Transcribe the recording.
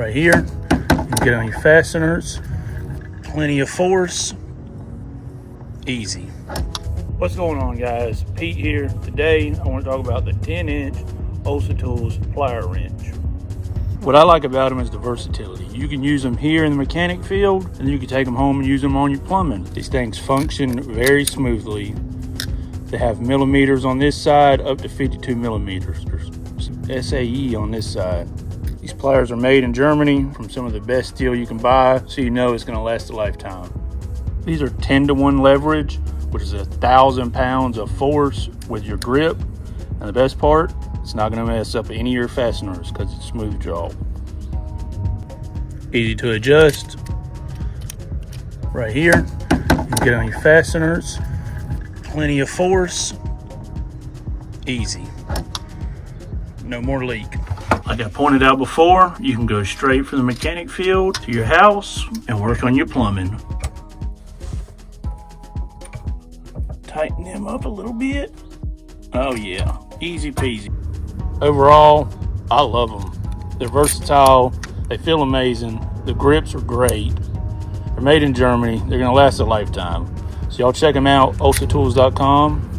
right here. You can get on your fasteners, plenty of force, easy. What's going on, guys? Pete here. Today I want to talk about the 10-inch Olsatools plier wrench. What I like about them is the versatility. You can use them here in the mechanic field, and you can take them home and use them on your plumbing. These things function very smoothly. They have millimeters on this side up to 52 millimeters. There's SAE on this side. These pliers are made in Germany from some of the best steel you can buy, so you know it's going to last a lifetime. These are 10-to-1 leverage, which is 1,000 pounds of force with your grip. And the best part, it's not going to mess up any of your fasteners because it's smooth jaw. Easy to adjust. Right here, you can get on your fasteners. Plenty of force. Easy. No more leak. Like I pointed out before, you can go straight from the mechanic field to your house and work on your plumbing. Tighten them up a little bit. Oh yeah, easy peasy. Overall, I love them. They're versatile, they feel amazing, the grips are great. They're made in Germany, they're gonna last a lifetime. So y'all check them out, olsatools.com.